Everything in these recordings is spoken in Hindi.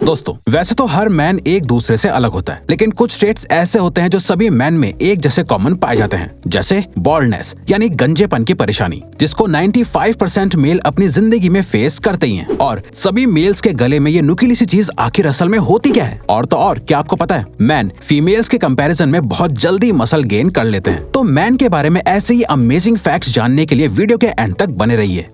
दोस्तों वैसे तो हर मैन एक दूसरे से अलग होता है, लेकिन कुछ ट्रेट्स ऐसे होते हैं जो सभी मैन में एक जैसे कॉमन पाए जाते हैं, जैसे बॉल्डनेस यानी गंजेपन की परेशानी, जिसको 95% मेल अपनी जिंदगी में फेस करते ही हैं। और सभी मेल्स के गले में ये नुकीली सी चीज आखिर असल में होती क्या है? और तो और क्या आपको पता है, मैन फीमेल्स के कंपैरिजन में बहुत जल्दी मसल गेन कर लेते हैं। तो मैन के बारे में ऐसे ही अमेजिंग फैक्ट्स जानने के लिए वीडियो के एंड तक बने रहिए।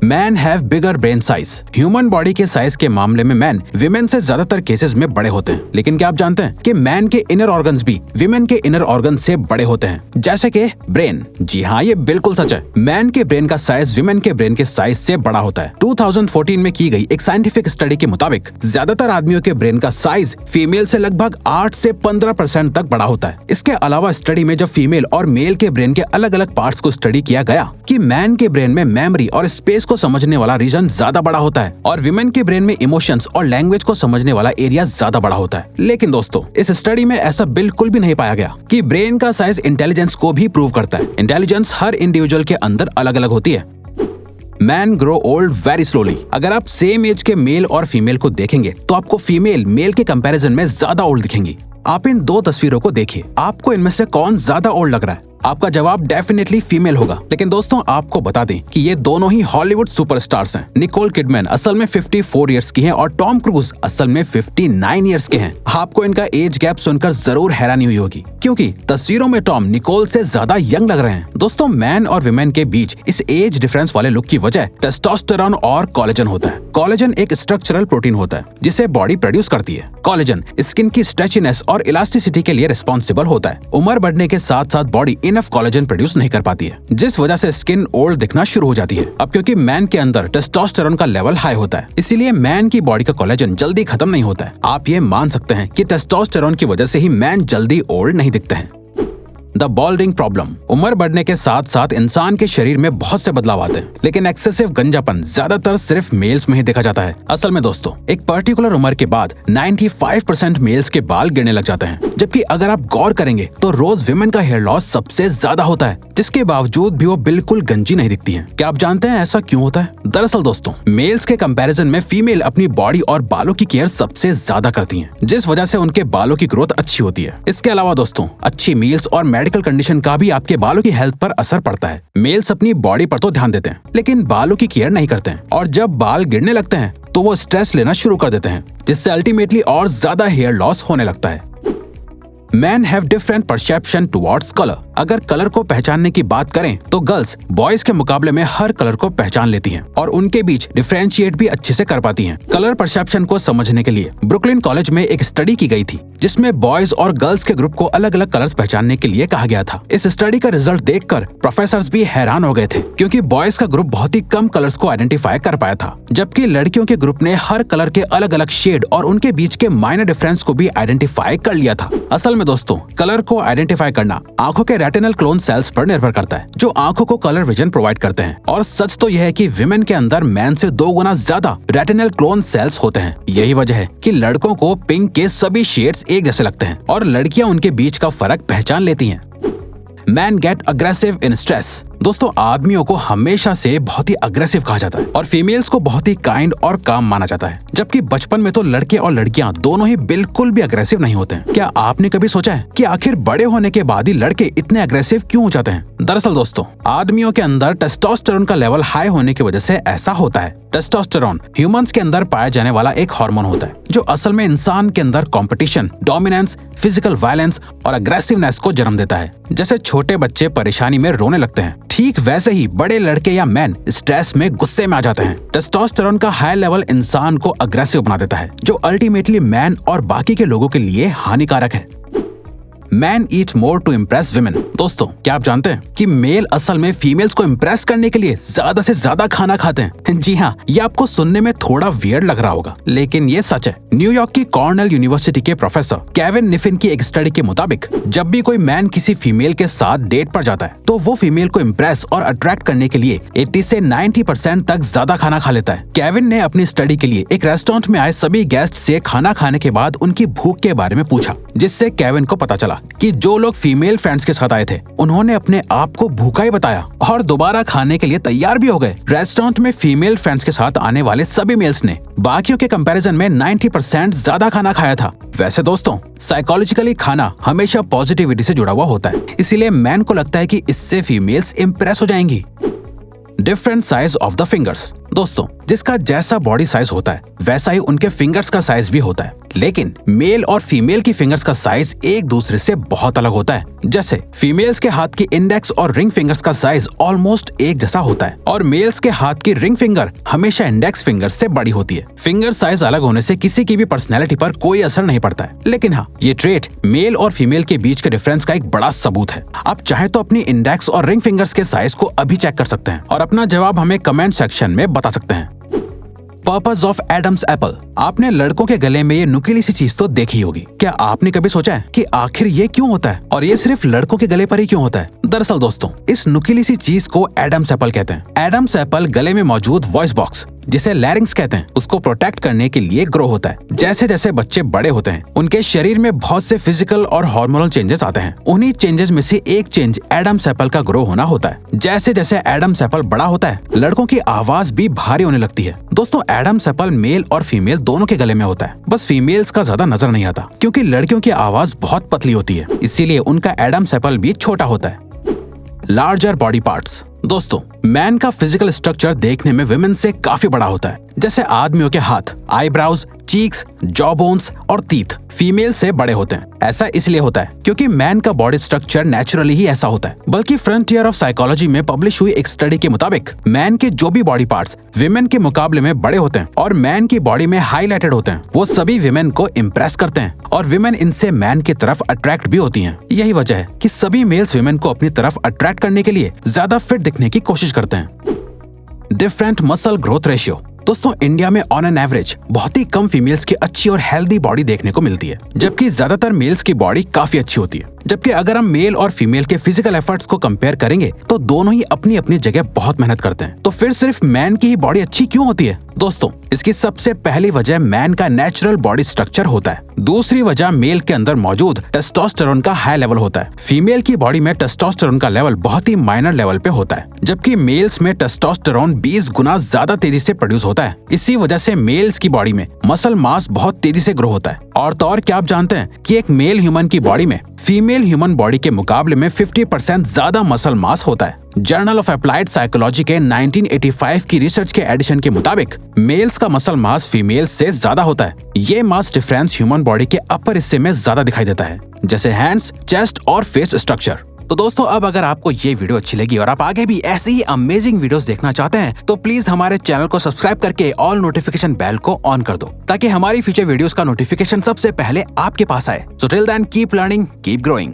Man have bigger brain size. Human body के साइज के मामले में मैन विमेन से ज्यादातर केसेस में बड़े होते हैं, लेकिन क्या आप जानते हैं कि मैन के इनर ऑर्गन्स भी विमेन के इनर ऑर्गन से बड़े होते हैं, जैसे कि ब्रेन। जी हाँ, ये बिल्कुल सच है। मैन के ब्रेन का साइज विमेन के ब्रेन के साइज से बड़ा होता है। 2014 में की गई एक साइंटिफिक स्टडी के मुताबिक ज्यादातर आदमियों के ब्रेन का साइज फीमेल से लगभग 8 से 15% तक बड़ा होता है। इसके अलावा स्टडी में जब फीमेल और मेल के ब्रेन के अलग अलग पार्ट्स को स्टडी किया गया कि मैन के ब्रेन में मेमोरी और स्पेस को समझने वाला रीजन ज्यादा बड़ा होता है और विमेन के ब्रेन में इमोशंस और लैंग्वेज को समझने वाला एरिया ज्यादा बड़ा होता है। लेकिन दोस्तों इस स्टडी में ऐसा बिल्कुल भी नहीं पाया गया कि ब्रेन का साइज इंटेलिजेंस को भी प्रूव करता है। इंटेलिजेंस हर इंडिविजुअल के अंदर अलग अलग होती है। Man grow old very slowly. अगर आप सेम एज के मेल और फीमेल को देखेंगे तो आपको फीमेल मेल के कंपैरिजन में ज्यादा ओल्ड दिखेंगी। आप इन दो तस्वीरों को देखिए, आपको इनमें से कौन ज्यादा ओल्ड लग रहा है? आपका जवाब डेफिनेटली फीमेल होगा। लेकिन दोस्तों आपको बता दें कि ये दोनों ही हॉलीवुड सुपरस्टार्स हैं। निकोल किडमैन असल में 54 इयर्स की हैं और टॉम क्रूज असल में 59 इयर्स के हैं। आपको इनका एज गैप सुनकर जरूर हैरानी हुई होगी, क्योंकि तस्वीरों में टॉम निकोल से ज्यादा यंग लग रहे हैं। दोस्तों मैन और विमेन के बीच इस एज डिफरेंस वाले लुक की वजह टेस्टोस्टेरोन और कोलेजन होता है। कोलेजन एक स्ट्रक्चरल प्रोटीन होता है जिसे बॉडी प्रोड्यूस करती है। कोलेजन स्किन की स्ट्रेचीनेस और इलास्टिसिटी के लिए रिस्पॉन्सिबल होता है। उम्र बढ़ने के साथ साथ बॉडी इनफ कोलेजन प्रोड्यूस नहीं कर पाती है, जिस वजह से स्किन ओल्ड दिखना शुरू हो जाती है। अब क्योंकि मैन के अंदर टेस्टोस्टेरोन का लेवल हाई होता है, इसीलिए मैन की बॉडी का कोलेजन जल्दी खत्म नहीं होता है। आप ये मान सकते हैं कि टेस्टोस्टेरोन की वजह से ही मैन जल्दी ओल्ड नहीं दिखते हैं। The बॉल्डिंग problem. उम्र बढ़ने के साथ साथ इंसान के शरीर में बहुत से बदलाव आते हैं, लेकिन एक्सेसिव गंजापन ज्यादातर सिर्फ मेल्स में ही देखा जाता है। असल में दोस्तों एक पर्टिकुलर उम्र के बाद 95% मेल्स के बाल गिरने लग जाते हैं, जबकि अगर आप गौर करेंगे तो रोज विमेन का हेयर लॉस सबसे ज्यादा होता है, जिसके बावजूद भी वो बिल्कुल गंजी नहीं दिखती है। क्या आप जानते हैं ऐसा क्यों होता है? दरअसल दोस्तों मेल्स के कंपैरिजन में फीमेल अपनी बॉडी और बालों की केयर सबसे ज्यादा करती हैं, जिस वजह से उनके बालों की ग्रोथ अच्छी होती है। इसके अलावा दोस्तों अच्छी मील्स और मेडिकल कंडीशन का भी आपके बालों की हेल्थ पर असर पड़ता है। मेल्स अपनी बॉडी पर तो ध्यान देते हैं, लेकिन बालों की केयर नहीं करते हैं, और जब बाल गिरने लगते हैं तो वो स्ट्रेस लेना शुरू कर देते हैं, जिससे अल्टीमेटली और ज्यादा हेयर लॉस होने लगता है। Man have different perception towards colour. अगर कलर को पहचानने की बात करें तो गर्ल्स बॉयज के मुकाबले में हर कलर को पहचान लेती हैं और उनके बीच डिफरेंशिएट भी अच्छे से कर पाती हैं। कलर परसेप्शन को समझने के लिए ब्रुकलिन कॉलेज में एक स्टडी की गई थी, जिसमें बॉयज और गर्ल्स के ग्रुप को अलग अलग कलर्स पहचानने के लिए कहा गया था। इस स्टडी का रिजल्ट देखकर प्रोफेसर्स भी हैरान हो गए थे, क्योंकि बॉयज का ग्रुप बहुत ही कम कलर्स को आइडेंटिफाई कर पाया था, जबकि लड़कियों के ग्रुप ने हर कलर के अलग अलग शेड और उनके बीच के माइनर डिफरेंस को भी आइडेंटिफाई कर लिया था। असल में दोस्तों कलर को आइडेंटिफाई करना आंखों के रेटिनल क्लोन सेल्स पर निर्भर करता है, जो आंखों को कलर विजन प्रोवाइड करते हैं। और सच तो यह है कि विमेन के अंदर मैन से 2 गुना ज्यादा रेटिनल क्लोन सेल्स होते हैं। यही वजह है कि लड़कों को पिंक के सभी शेड्स एक जैसे लगते हैं और लड़कियां उनके बीच का फर्क पहचान लेती हैं। Man get aggressive in stress. दोस्तों आदमियों को हमेशा से बहुत ही अग्रेसिव कहा जाता है और फीमेल्स को बहुत ही काइंड और काम माना जाता है, जबकि बचपन में तो लड़के और लड़कियां दोनों ही बिल्कुल भी अग्रेसिव नहीं होते हैं। क्या आपने कभी सोचा है कि आखिर बड़े होने के बाद ही लड़के इतने अग्रेसिव क्यों हो जाते हैं? दरअसल दोस्तों आदमियों के अंदर टेस्टोस्टेरोन का लेवल हाई होने की वजह से ऐसा होता है। टेस्टोस्टेरोन ह्यूमंस के अंदर पाया जाने वाला एक हार्मोन होता है, जो असल में इंसान के अंदर कंपटीशन, डोमिनेंस, फिजिकल वायलेंस और अग्रेसिवनेस को जन्म देता है। जैसे छोटे बच्चे परेशानी में रोने लगते हैं, ठीक वैसे ही बड़े लड़के या मैन स्ट्रेस में गुस्से में आ जाते हैं। टेस्टोस्टेरोन का हाई लेवल इंसान को अग्रेसिव बना देता है, जो अल्टीमेटली मैन और बाकी के लोगों के लिए हानिकारक है। Man eat more to impress women. दोस्तों क्या आप जानते हैं कि मेल असल में फीमेल्स को इम्प्रेस करने के लिए ज्यादा से ज्यादा खाना खाते हैं? जी हाँ, ये आपको सुनने में थोड़ा वियर्ड लग रहा होगा, लेकिन ये सच है। न्यूयॉर्क की कॉर्नेल यूनिवर्सिटी के प्रोफेसर केविन निफिन की एक स्टडी के मुताबिक जब भी कोई मैन किसी फीमेल के साथ डेट पर जाता है तो वो फीमेल को इम्प्रेस और अट्रैक्ट करने के लिए 80 से 90% तक ज्यादा खाना खा लेता है। केविन ने अपनी स्टडी के लिए एक रेस्टोरेंट में आए सभी गेस्ट से खाना खाने के बाद उनकी भूख के बारे में पूछा, जिससे केविन को पता चला देखा कि जो लोग फीमेल फ्रेंड्स के साथ आए थे उन्होंने अपने आप को भूखा ही बताया और दोबारा खाने के लिए तैयार भी हो गए। रेस्टोरेंट में फीमेल फ्रेंड्स के साथ आने वाले सभी मेल्स ने बाकियों के कंपैरिजन में 90% ज्यादा खाना खाया था। वैसे दोस्तों, साइकोलॉजिकली खाना हमेशा पॉजिटिविटी से जुड़ा हुआ होता है, इसीलिए मैन को लगता है कि इससे फीमेल्स इंप्रेस हो जाएंगी। Different size of the fingers. दोस्तों, जिसका जैसा बॉडी साइज होता है वैसा ही उनके फिंगर्स का साइज भी होता है, लेकिन मेल और फीमेल की फिंगर्स का साइज एक दूसरे से बहुत अलग होता है। जैसे फीमेल्स के हाथ की इंडेक्स और रिंग फिंगर्स का साइज ऑलमोस्ट एक जैसा होता है और मेल्स के हाथ की रिंग फिंगर हमेशा इंडेक्स फिंगर से बड़ी होती है। फिंगर साइज अलग होने से किसी की भी पर्सनैलिटी पर कोई असर नहीं पड़ता है, लेकिन हाँ, ये ट्रेट मेल और फीमेल के बीच के डिफरेंस का एक बड़ा सबूत है। आप चाहे तो अपनी इंडेक्स और रिंग फिंगर्स के साइज को अभी चेक कर सकते हैं और अपना जवाब हमें कमेंट सेक्शन में बता सकते हैं। Purpose of Adam's apple. आपने लड़कों के गले में ये नुकीली सी चीज तो देखी होगी। क्या आपने कभी सोचा है कि आखिर ये क्यों होता है और ये सिर्फ लड़कों के गले पर ही क्यों होता है? दरअसल दोस्तों, इस नुकीली सी चीज को एडम्स एप्पल कहते हैं। एडम्स एप्पल गले में मौजूद वॉइस बॉक्स, जिसे लैरिंक्स कहते हैं, उसको प्रोटेक्ट करने के लिए ग्रो होता है। जैसे जैसे बच्चे बड़े होते हैं उनके शरीर में बहुत से फिजिकल और हार्मोनल चेंजेस आते हैं। उन्हीं चेंजेस में से एक चेंज एडम्स एप्पल का ग्रो होना होता है। जैसे जैसे एडम्स एप्पल बड़ा होता है लड़कों की आवाज भी भारी होने लगती है। दोस्तों, एडम्स एप्पल मेल और फीमेल दोनों के गले में होता है, बस फीमेल्स का ज्यादा नजर नहीं आता क्योंकि लड़कियों की आवाज बहुत पतली होती है, इसीलिए उनका एडम्स एप्पल भी छोटा होता है। Larger body parts. दोस्तों, मैन का फिजिकल स्ट्रक्चर देखने में विमेन से काफी बड़ा होता है। जैसे आदमियों के हाथ, आईब्राउज, चीक्स, जॉ बोन्स और टीथ फीमेल से बड़े होते हैं। ऐसा इसलिए होता है क्योंकि मैन का बॉडी स्ट्रक्चर नेचुरली ही ऐसा होता है। बल्कि फ्रंटियर ऑफ साइकोलॉजी में पब्लिश हुई एक स्टडी के मुताबिक मैन के जो भी बॉडी पार्ट्स विमेन के मुकाबले में बड़े होते हैं और मैन की बॉडी में हाईलाइटेड होते हैं, वो सभी विमेन को इम्प्रेस करते हैं और विमेन इनसे मैन की तरफ अट्रैक्ट भी होती हैं। यही वजह है कि सभी मेल्स विमेन को अपनी तरफ अट्रैक्ट करने के लिए ज्यादा फिट दिखने की कोशिश करते हैं। Different muscle growth ratio. दोस्तों, इंडिया में ऑन एन एवरेज बहुत ही कम फीमेल्स की अच्छी और हेल्दी बॉडी देखने को मिलती है, जबकि ज्यादातर मेल्स की बॉडी काफी अच्छी होती है। जबकि अगर हम मेल और फीमेल के फिजिकल एफर्ट्स को कंपेयर करेंगे तो दोनों ही अपनी अपनी जगह बहुत मेहनत करते हैं। तो फिर सिर्फ मैन की ही बॉडी अच्छी क्यों होती है? दोस्तों, इसकी सबसे पहली वजह मैन का नेचुरल बॉडी स्ट्रक्चर होता है। दूसरी वजह मेल के अंदर मौजूद टेस्टोस्टेरोन का हाई लेवल होता है। फीमेल की बॉडी में टेस्टोस्टेरोन का लेवल बहुत ही माइनर लेवल पे होता है, जबकि मेल्स में टेस्टोस्टेरोन 20 गुना ज्यादा तेजी से प्रोड्यूस होता है। इसी वजह से मेल्स की बॉडी में मसल मास बहुत तेजी से ग्रो होता है। और तो और, क्या आप जानते हैं कि एक मेल ह्यूमन की बॉडी में फीमेल ह्यूमन बॉडी के मुकाबले में 50% ज्यादा मसल मास होता है। जर्नल ऑफ अप्लाइड साइकोलॉजी के 1985 की रिसर्च के एडिशन के मुताबिक मेल्स का मसल मास फीमेल्स से ज्यादा होता है। ये मास डिफरेंस ह्यूमन बॉडी के अपर हिस्से में ज्यादा दिखाई देता है, जैसे हैंड्स, चेस्ट और फेस स्ट्रक्चर। तो दोस्तों, अब अगर आपको ये वीडियो अच्छी लगी और आप आगे भी ऐसी ही अमेजिंग वीडियोस देखना चाहते हैं तो प्लीज हमारे चैनल को सब्सक्राइब करके ऑल नोटिफिकेशन बेल को ऑन कर दो, ताकि हमारी फ्यूचर वीडियोस का नोटिफिकेशन सबसे पहले आपके पास आए। So till then, keep learning, keep growing.